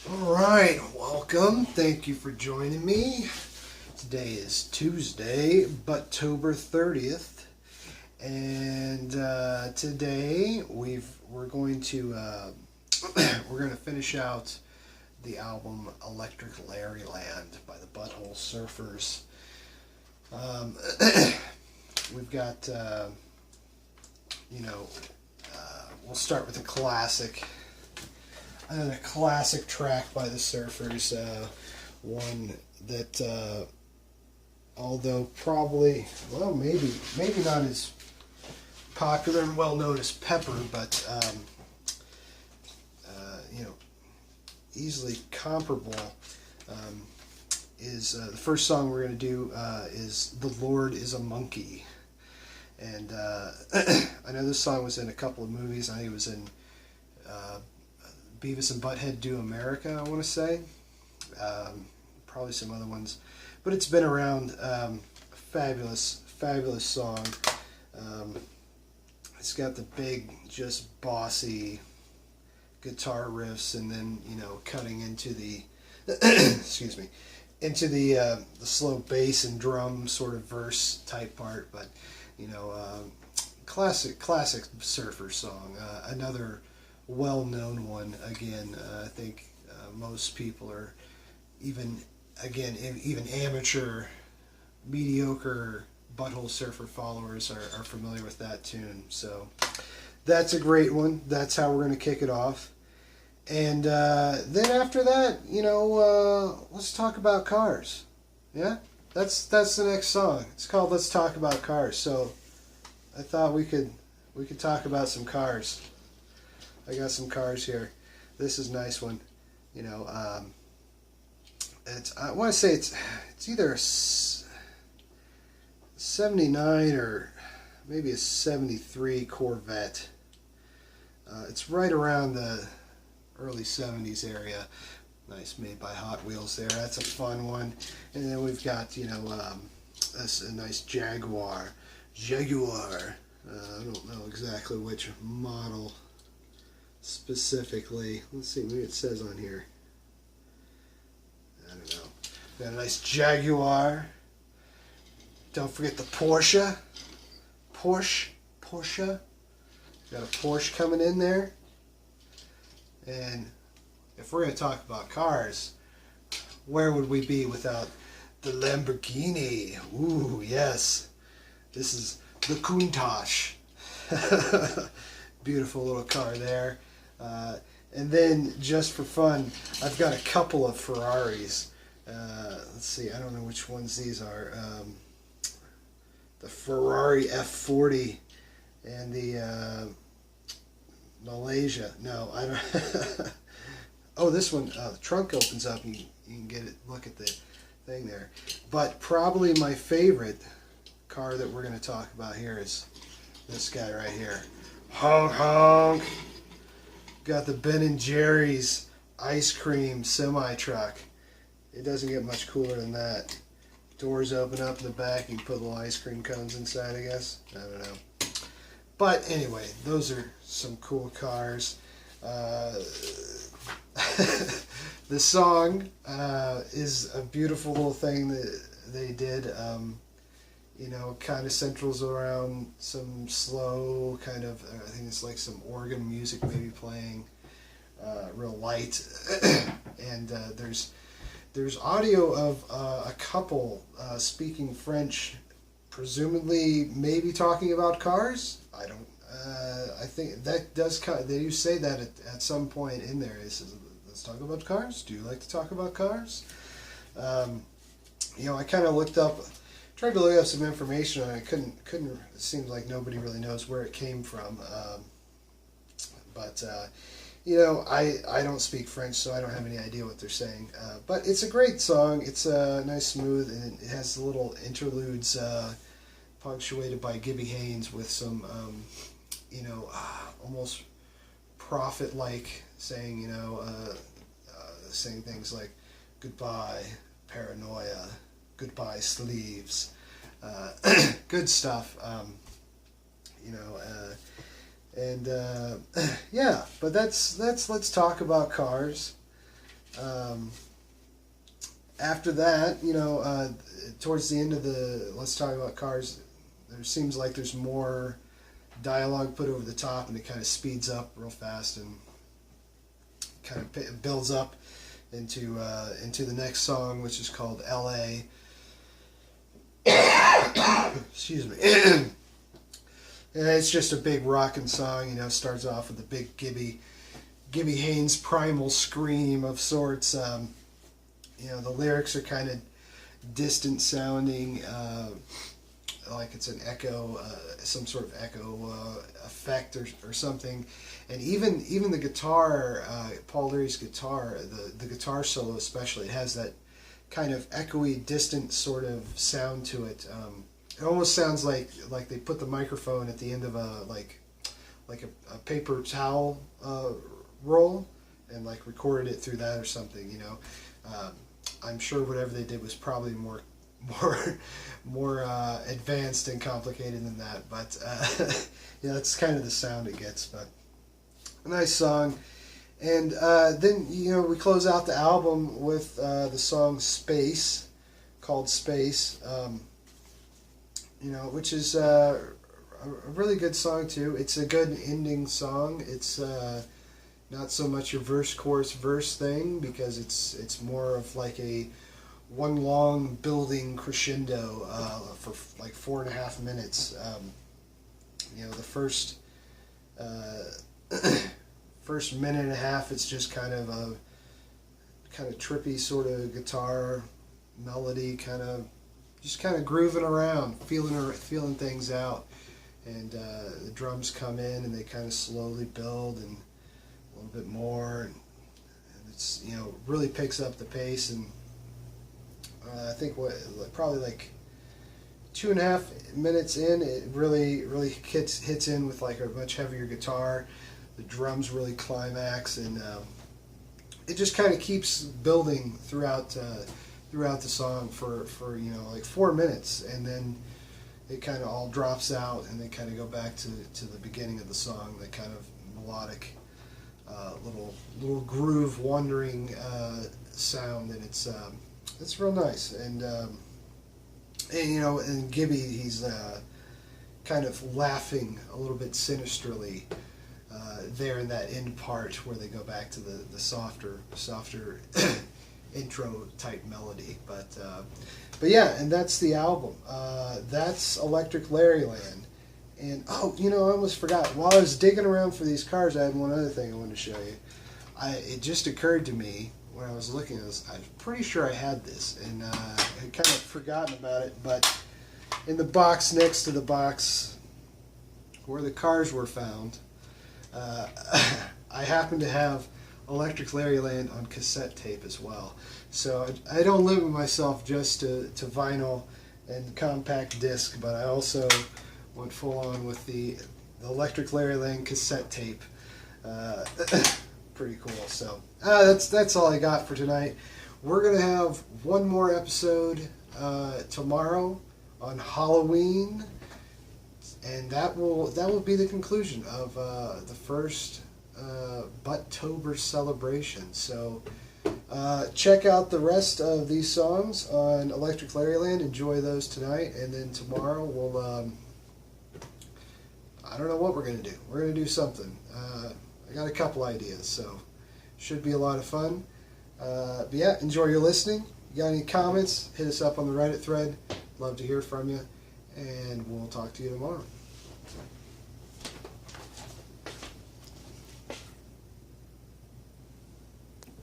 All right, welcome. Thank you for joining me. Today is Tuesday, Butt-tober 30th, and today we're going to we're going to finish out the album Electric Larryland by the Butthole Surfers. Um, we've got we'll start with a classic. Another classic track by the Surfers, one that, although probably, well, maybe not as popular and well known as Pepper, but easily comparable, is the first song we're going to do is "The Lord Is a Monkey," and I know this song was in a couple of movies. I think it was in Beavis and Butthead Do America, I want to say. Probably some other ones. But it's been around. Fabulous, fabulous song. It's got the big, just bossy guitar riffs, and then, cutting into the, excuse me, into the slow bass and drum sort of verse type part. But, classic surfer song. Another well-known one. Again, I think most people are even amateur, mediocre Butthole Surfer followers are familiar with that tune. So that's a great one. That's how we're going to kick it off. And then after that, let's talk about cars. Yeah, that's the next song. It's called "Let's Talk About Cars." So I thought we could talk about some cars. I got some cars here. This is a nice one. I want to say it's either a 79 or maybe a 73 Corvette. It's right around the early 70s area. Nice, made by Hot Wheels there. That's a fun one. And then we've got, that's a nice Jaguar. I don't know exactly which model specifically. Let's see, maybe it says on here. I don't know. Got a nice Jaguar. Don't forget the Porsche. Porsche. Got a Porsche coming in there. And if we're going to talk about cars, where would we be without the Lamborghini? Ooh, yes. This is the Countach. Beautiful little car there. And then, just for fun, I've got a couple of Ferraris. Let's see, I don't know which ones these are. The Ferrari F40 and the Malaysia. No, I don't. Oh, this one, the trunk opens up and you can get it. Look at the thing there. But probably my favorite car that we're going to talk about here is this guy right here. Honk honk. Got the Ben & Jerry's ice cream semi-truck. It doesn't get much cooler than that. Doors open up in the back. You can put little ice cream cones inside, I guess. I don't know. But anyway, those are some cool cars. The song is a beautiful little thing that they did. Kind of centrals around some slow kind of, I think it's like some organ music maybe playing, real light. And there's audio of a couple speaking French, presumably maybe talking about cars. I think that does, they do say that at some point in there. It says, "Let's talk about cars. Do you like to talk about cars?" I kind of tried to look up some information on it. Couldn't. It seems like nobody really knows where it came from. But I don't speak French, so I don't have any idea what they're saying. But it's a great song. It's nice, smooth, and it has little interludes punctuated by Gibby Haynes with some, almost prophet-like saying, saying things like, "Goodbye, paranoia. Goodbye, sleeves." Good stuff. Yeah, but that's let's talk about cars. After that, towards the end of the Let's Talk About Cars, there seems like there's more dialogue put over the top, and it kind of speeds up real fast and kind of builds up into the next song, which is called L.A. Excuse me. And it's just a big rockin' song, starts off with a big Gibby Haynes primal scream of sorts. The lyrics are kind of distant sounding, like it's an echo, some sort of echo effect or something. And even the guitar, Paul Leary's guitar, the guitar solo especially, it has that kind of echoey, distant sort of sound to it. It almost sounds like they put the microphone at the end of a paper towel roll and recorded it through that or something. I'm sure whatever they did was probably more advanced and complicated than that, but that's kind of the sound it gets. But a nice song. And then we close out the album with the song Space, called Space, which is a really good song too. It's a good ending song. It's not so much a verse chorus verse thing, because it's more of like a one long building crescendo for 4.5 minutes. The first first minute and a half, it's just kind of trippy sort of guitar melody, just grooving around, feeling things out, and the drums come in and they kind of slowly build and a little bit more, and it's really picks up the pace. And I think probably 2.5 minutes in, it really hits in with a much heavier guitar. The drums really climax, and it just kind of keeps building throughout the song for 4 minutes, and then it kind of all drops out, and they kind of go back to the beginning of the song, the kind of melodic little groove wandering sound, and it's real nice. And and Gibby, he's kind of laughing a little bit sinisterly there in that end part where they go back to the softer intro type melody. But yeah, and that's the album. That's Electric Larryland. And I almost forgot, while I was digging around for these cars, I had one other thing I wanted to show you. It just occurred to me when I was looking at this, I'm pretty sure I had this, and I had kind of forgotten about it, but in the box next to the box where the cars were found, I happen to have Electric Larryland on cassette tape as well. So I don't limit myself just to vinyl and compact disc, but I also went full on with the Electric Larryland cassette tape. Pretty cool. So that's all I got for tonight. We're gonna have one more episode tomorrow on Halloween, and that will be the conclusion of the first Butt-tober celebration. So check out the rest of these songs on Electric Larryland. Enjoy those tonight, and then tomorrow we'll I don't know what we're gonna do. We're gonna do something. I got a couple ideas, so should be a lot of fun. But yeah, enjoy your listening. You got any comments, hit us up on the Reddit thread. Love to hear from you, and we'll talk to you tomorrow.